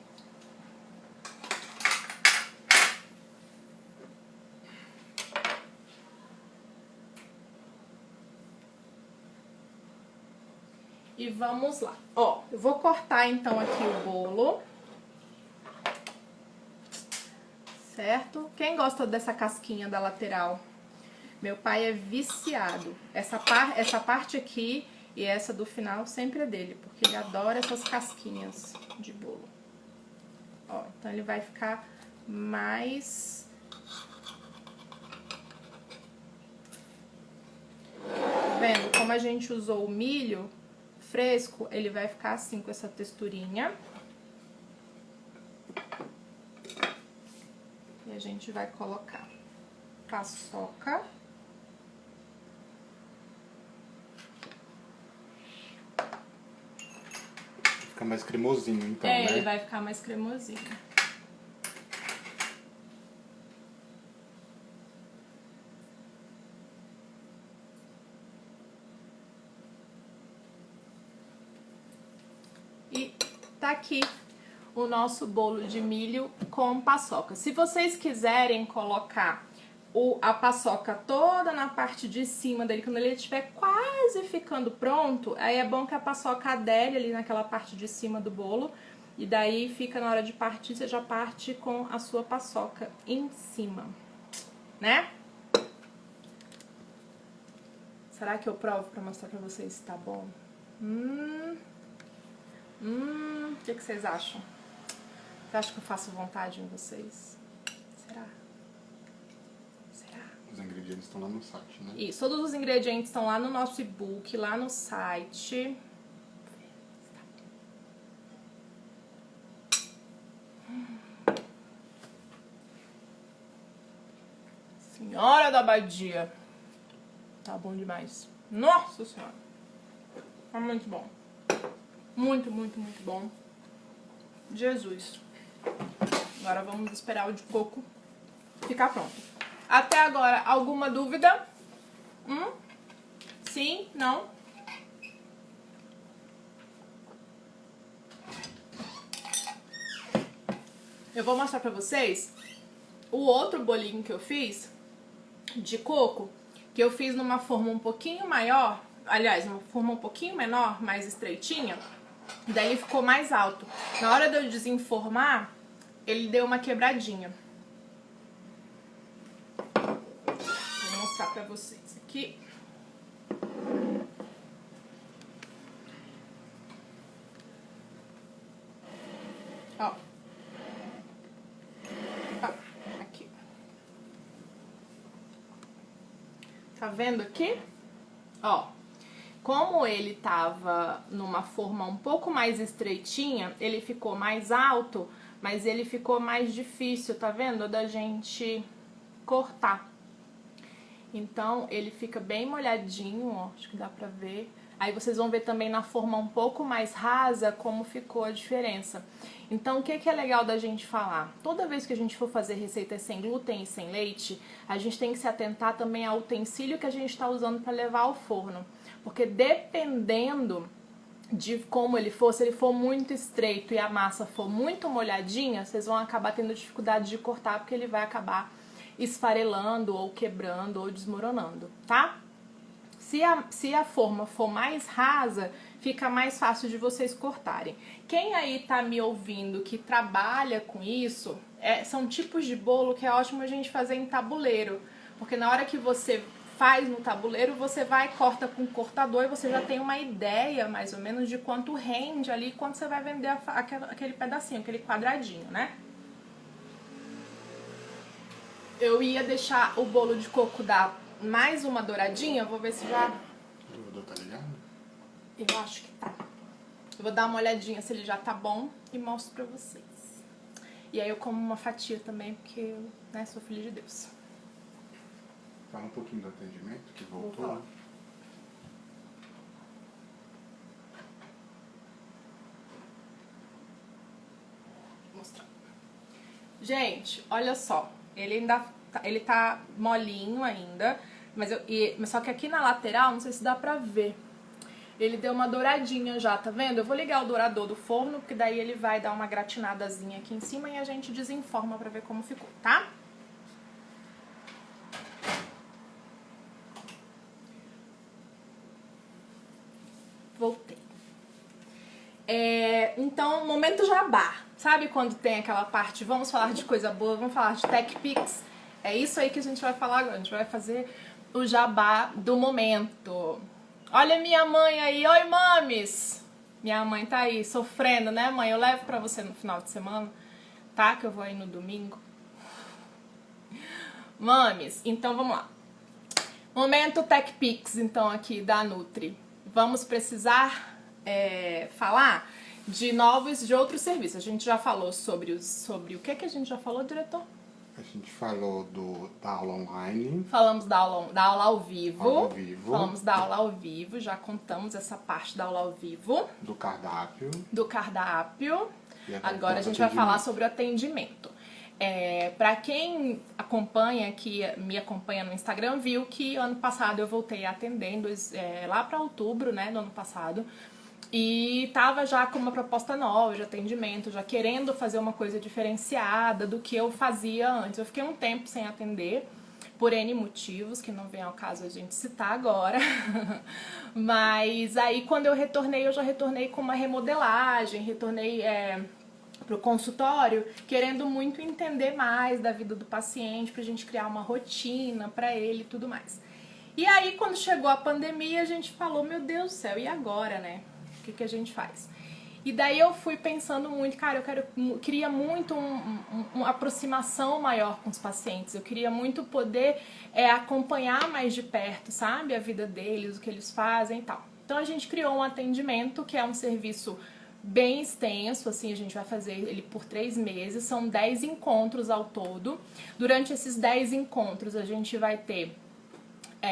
E vamos lá. Ó, eu vou cortar então aqui o bolo. Certo? Quem gosta dessa casquinha da lateral? Meu pai é viciado. Essa parte aqui e essa do final sempre é dele, porque ele adora essas casquinhas de bolo. Ó, então ele vai ficar mais... Tá vendo? Como a gente usou o milho fresco, ele vai ficar assim, com essa texturinha. E a gente vai colocar paçoca. Fica mais cremosinho, então, né? Ele vai ficar mais cremosinho. E tá aqui o nosso bolo de milho com paçoca. Se vocês quiserem colocar a paçoca toda na parte de cima dele, quando ele estiver quase ficando pronto, aí é bom que a paçoca adere ali naquela parte de cima do bolo, e daí fica na hora de partir, você já parte com a sua paçoca em cima, né? Será que eu provo pra mostrar pra vocês se tá bom? O que vocês acham? Você acha que eu faço vontade em vocês? Será? Os ingredientes estão lá no site, né? Isso, todos os ingredientes estão lá no nosso e-book, lá no site. Senhora da Badia. Tá bom demais. Nossa Senhora. Tá muito bom. Muito, muito, muito bom. Jesus. Agora vamos esperar o de coco ficar pronto. Até agora, alguma dúvida? Sim? Não? Eu vou mostrar pra vocês o outro bolinho que eu fiz de coco, que eu fiz numa forma um pouquinho maior, aliás, uma forma um pouquinho menor, mais estreitinha, daí ele ficou mais alto. Na hora de eu desenformar, ele deu uma quebradinha. Vou mostrar pra vocês aqui. Ó. Aqui. Tá vendo aqui? Ó. Como ele tava numa forma um pouco mais estreitinha, ele ficou mais alto, mas ele ficou mais difícil, tá vendo? Da gente cortar. Então, ele fica bem molhadinho, ó, acho que dá pra ver. Aí vocês vão ver também na forma um pouco mais rasa como ficou a diferença. Então, o que é legal da gente falar? Toda vez que a gente for fazer receitas sem glúten e sem leite, a gente tem que se atentar também ao utensílio que a gente está usando para levar ao forno. Porque dependendo de como ele for, se ele for muito estreito e a massa for muito molhadinha, vocês vão acabar tendo dificuldade de cortar, porque ele vai acabar esfarelando ou quebrando ou desmoronando, tá? Se a forma for mais rasa, fica mais fácil de vocês cortarem. Quem aí tá me ouvindo que trabalha com isso, são tipos de bolo que é ótimo a gente fazer em tabuleiro. Porque na hora que você faz no tabuleiro, você vai, corta com o cortador e você já tem uma ideia, mais ou menos, de quanto rende ali, quanto você vai vender aquele pedacinho, aquele quadradinho, né? Eu ia deixar o bolo de coco dar mais uma douradinha, vou ver se já... O dourador tá ligado? Eu acho que tá. Eu vou dar uma olhadinha se ele já tá bom e mostro pra vocês. E aí eu como uma fatia também, porque eu, né, sou filha de Deus. Fala um pouquinho do atendimento que voltou. Vou falar. Vou mostrar. Gente, olha só. Ele tá molinho ainda, mas só que aqui na lateral, não sei se dá pra ver. Ele deu uma douradinha já, tá vendo? Eu vou ligar o dourador do forno, porque daí ele vai dar uma gratinadazinha aqui em cima e a gente desenforma pra ver como ficou, tá? Voltei. Então, momento jabá. Sabe quando tem aquela parte, vamos falar de coisa boa, vamos falar de TechPix? É isso aí que a gente vai falar agora. A gente vai fazer o jabá do momento. Olha minha mãe aí. Oi, mames! Minha mãe tá aí sofrendo, né, mãe? Eu levo pra você no final de semana, tá? Que eu vou aí no domingo. Mames, então vamos lá. Momento TechPix, então, aqui da Nutri. Vamos precisar falar de outros serviços. A gente já falou sobre o que a gente já falou, diretor? A gente falou da aula online. Falamos da aula ao vivo. Aula ao vivo. Falamos da aula ao vivo, já contamos essa parte da aula ao vivo. Do cardápio. Agora a gente vai falar sobre o atendimento. Para quem me acompanha no Instagram, viu que ano passado eu voltei atendendo, lá para outubro, né, do ano passado. E tava já com uma proposta nova de atendimento, já querendo fazer uma coisa diferenciada do que eu fazia antes. Eu fiquei um tempo sem atender, por N motivos, que não vem ao caso a gente citar agora. Mas aí quando eu já retornei com uma remodelagem, retornei pro consultório, querendo muito entender mais da vida do paciente, pra gente criar uma rotina pra ele e tudo mais. E aí quando chegou a pandemia, a gente falou, meu Deus do céu, e agora, né? O que a gente faz? E daí eu fui pensando muito, cara, queria muito uma aproximação maior com os pacientes, eu queria muito poder acompanhar mais de perto, sabe? A vida deles, o que eles fazem e tal. Então a gente criou um atendimento, que é um serviço bem extenso, assim, a gente vai fazer ele por 3 meses, são 10 encontros ao todo. Durante esses 10 encontros a gente vai ter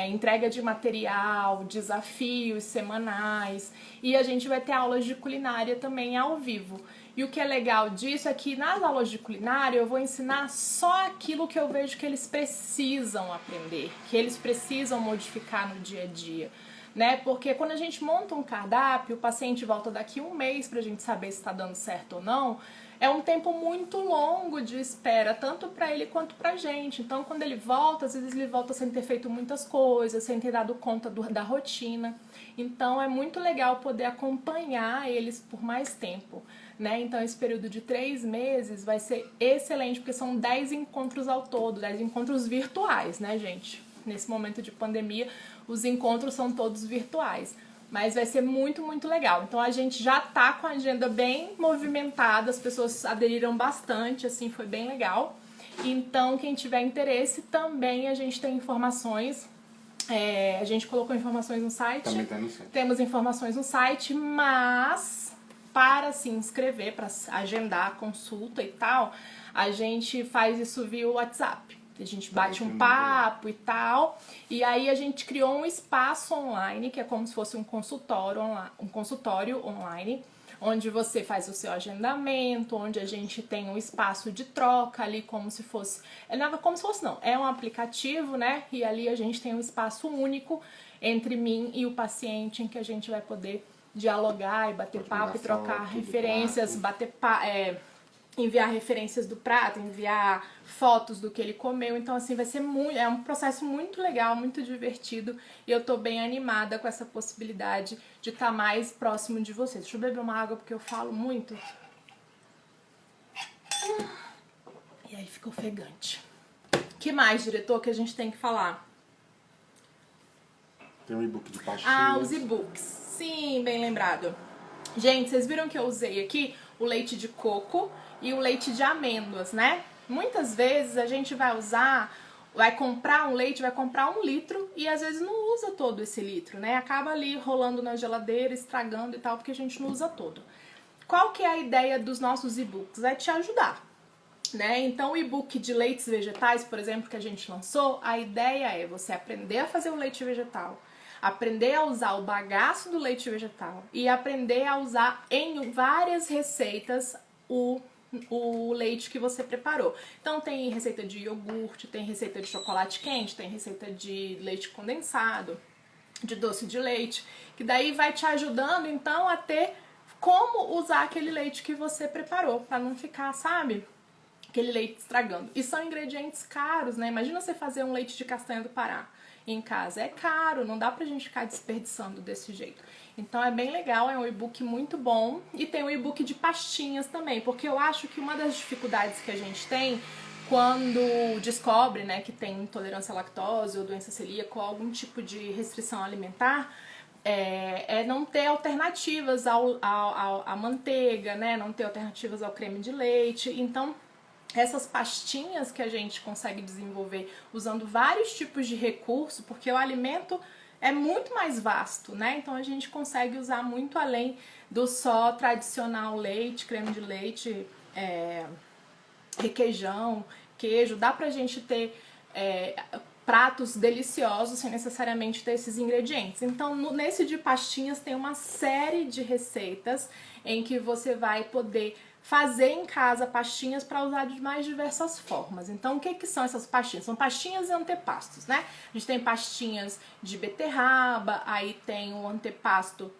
entrega de material, desafios semanais, e a gente vai ter aulas de culinária também ao vivo. E o que é legal disso é que nas aulas de culinária eu vou ensinar só aquilo que eu vejo que eles precisam aprender, que eles precisam modificar no dia a dia. Né? Porque quando a gente monta um cardápio, o paciente volta daqui 1 mês pra gente saber se está dando certo ou não, é um tempo muito longo de espera, tanto para ele quanto pra gente. Então, quando ele volta, às vezes ele volta sem ter feito muitas coisas, sem ter dado conta da rotina. Então, é muito legal poder acompanhar eles por mais tempo, né? Então, esse período de 3 meses vai ser excelente, porque são 10 encontros ao todo, 10 encontros virtuais, né, gente? Nesse momento de pandemia, os encontros são todos virtuais. Mas vai ser muito, muito legal. Então a gente já tá com a agenda bem movimentada, as pessoas aderiram bastante, assim, foi bem legal. Então quem tiver interesse também, a gente tem informações, a gente colocou informações no site. Também tá no site. Temos informações no site, mas para se inscrever, para agendar a consulta e tal, a gente faz isso via WhatsApp. A gente bate um papo e tal, e aí a gente criou um espaço online, que é como se fosse um consultório online, onde você faz o seu agendamento, onde a gente tem um espaço de troca ali, como se fosse... não, é um aplicativo, né? E ali a gente tem um espaço único entre mim e o paciente, em que a gente vai poder dialogar e bater papo e trocar referências, enviar referências do prato, enviar fotos do que ele comeu. Então, assim, vai ser é um processo muito legal, muito divertido, e eu tô bem animada com essa possibilidade de estar mais próximo de vocês. Deixa eu beber uma água porque eu falo muito. E aí fica ofegante. Que mais, diretor, que a gente tem que falar? Tem um e-book de pastinhas. Os e-books. Sim, bem lembrado. Gente, vocês viram que eu usei aqui o leite de coco e o leite de amêndoas, né? Muitas vezes a gente vai comprar um leite, vai comprar 1 litro e às vezes não usa todo esse litro, né? Acaba ali rolando na geladeira, estragando e tal, porque a gente não usa todo. Qual que é a ideia dos nossos e-books? É te ajudar, né? Então o e-book de leites vegetais, por exemplo, que a gente lançou, a ideia é você aprender a fazer o leite vegetal, aprender a usar o bagaço do leite vegetal e aprender a usar em várias receitas o leite que você preparou. Então tem receita de iogurte, tem receita de chocolate quente, tem receita de leite condensado, de doce de leite, que daí vai te ajudando então a ter como usar aquele leite que você preparou, para não ficar, sabe, aquele leite estragando. E são ingredientes caros, né? Imagina você fazer um leite de castanha do Pará em casa. É caro, não dá pra gente ficar desperdiçando desse jeito. Então é bem legal, é um e-book muito bom. E tem um e-book de pastinhas também, porque eu acho que uma das dificuldades que a gente tem quando descobre, né, que tem intolerância à lactose ou doença celíaca ou algum tipo de restrição alimentar, é não ter alternativas à manteiga, né, não ter alternativas ao creme de leite. Então essas pastinhas que a gente consegue desenvolver usando vários tipos de recurso, porque o alimento é muito mais vasto, né? Então a gente consegue usar muito além do só tradicional leite, creme de leite, requeijão, queijo. Dá pra gente ter pratos deliciosos sem necessariamente ter esses ingredientes. Então nesse de pastinhas tem uma série de receitas em que você vai poder fazer em casa pastinhas para usar de mais diversas formas. Então, o que são essas pastinhas? São pastinhas e antepastos, né? A gente tem pastinhas de beterraba, aí tem o antepasto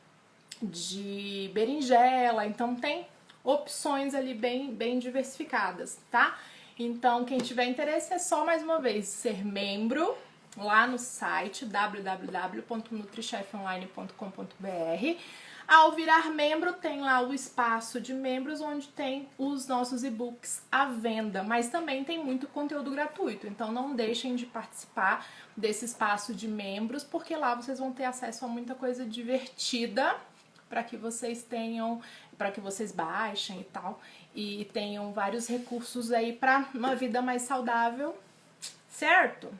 de berinjela, então tem opções ali bem diversificadas, tá? Então, quem tiver interesse é só, mais uma vez, ser membro lá no site www.nutricheffonline.com.br. Ao virar membro, tem lá o espaço de membros, onde tem os nossos e-books à venda, mas também tem muito conteúdo gratuito, então não deixem de participar desse espaço de membros, porque lá vocês vão ter acesso a muita coisa divertida para que vocês tenham, para que vocês baixem e tal, e tenham vários recursos aí para uma vida mais saudável, certo?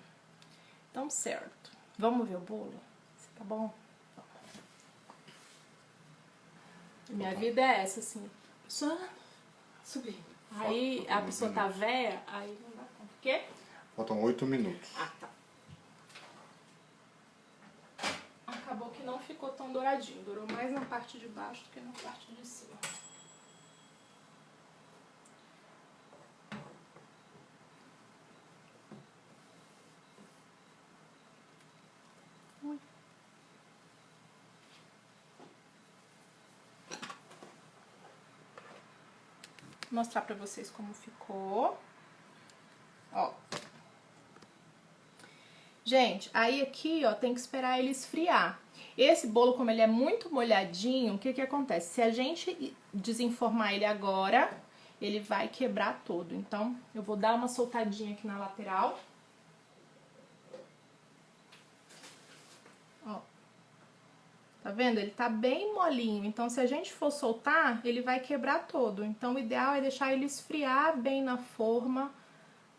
Então, certo. Vamos ver o bolo? Tá bom? Minha vida é essa, assim. Só subir. Aí a pessoa tá velha, aí não dá conta. O quê? Faltam 8 minutos. Ah, tá. douradinho. Dourou mais na parte de baixo do que na parte de cima. Vou mostrar pra vocês como ficou. Ó. Gente, aí aqui, ó, tem que esperar ele esfriar. Esse bolo, como ele é muito molhadinho, o que que acontece? Se a gente desenformar ele agora, ele vai quebrar todo. Então, eu vou dar uma soltadinha aqui na lateral. Ó. Tá vendo? Ele tá bem molinho. Então, se a gente for soltar, ele vai quebrar todo. Então, o ideal é deixar ele esfriar bem na forma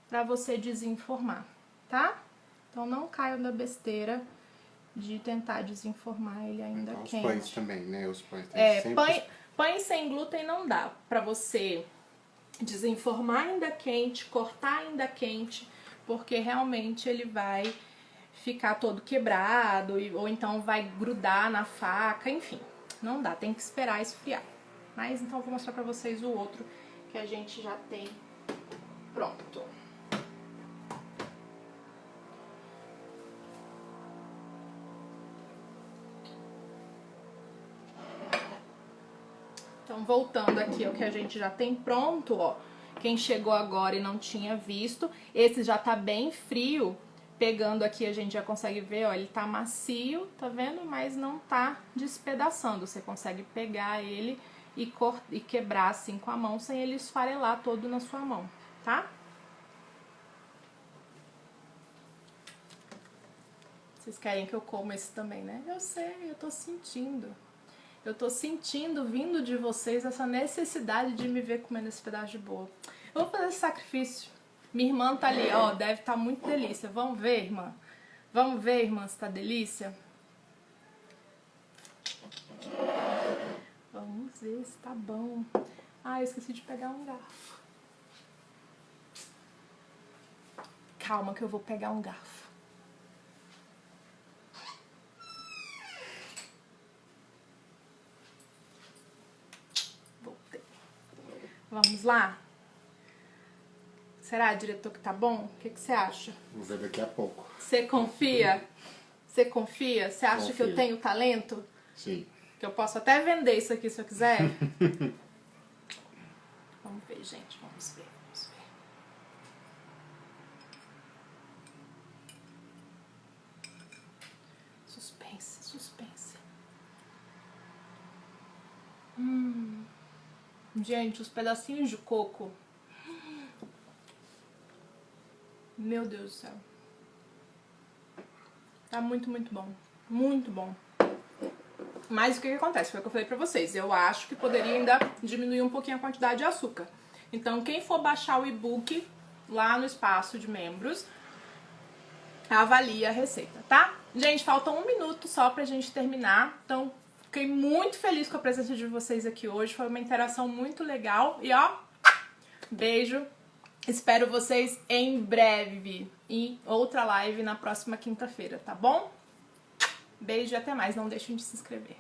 pra você desenformar, tá? Então, não caiam da besteira de tentar desenformar ele ainda então, quente. Os pães também, né? Os pães tem sempre... Pães sem glúten não dá pra você desenformar ainda quente, cortar ainda quente, porque realmente ele vai ficar todo quebrado, ou então vai grudar na faca, enfim. Não dá, tem que esperar esfriar. Mas então eu vou mostrar pra vocês o outro que a gente já tem pronto. Então, voltando aqui ao que a gente já tem pronto, ó. Quem chegou agora e não tinha visto, esse já tá bem frio. Pegando aqui, a gente já consegue ver, ó, ele tá macio, tá vendo? Mas não tá despedaçando. Você consegue pegar ele e quebrar assim com a mão, sem ele esfarelar todo na sua mão, tá? Vocês querem que eu coma esse também, né? Eu sei, eu tô sentindo. Eu tô sentindo, vindo de vocês, essa necessidade de me ver comendo esse pedaço de bolo. Eu vou fazer esse sacrifício. Minha irmã tá ali, ó, deve estar muito delícia. Vamos ver, irmã? Vamos ver, irmã, se tá delícia? Vamos ver se tá bom. Ah, eu esqueci de pegar um garfo. Calma que eu vou pegar um garfo. Vamos lá? Será, diretor, que tá bom? O que você acha? Vamos ver daqui a pouco. Você confia? Você confia? Você acha que eu tenho talento? Sim. Que eu posso até vender isso aqui se eu quiser? Vamos ver, gente. Vamos ver, vamos ver. Suspense, suspense. Gente, os pedacinhos de coco. Meu Deus do céu. Tá muito, muito bom. Muito bom. Mas o que acontece? Foi o que eu falei pra vocês. Eu acho que poderia ainda diminuir um pouquinho a quantidade de açúcar. Então, quem for baixar o e-book lá no espaço de membros, avalia a receita, tá? Gente, falta 1 minuto só pra gente terminar. Então, fiquei muito feliz com a presença de vocês aqui hoje. Foi uma interação muito legal. E ó, beijo. Espero vocês em breve em outra live na próxima quinta-feira, tá bom? Beijo e até mais. Não deixem de se inscrever.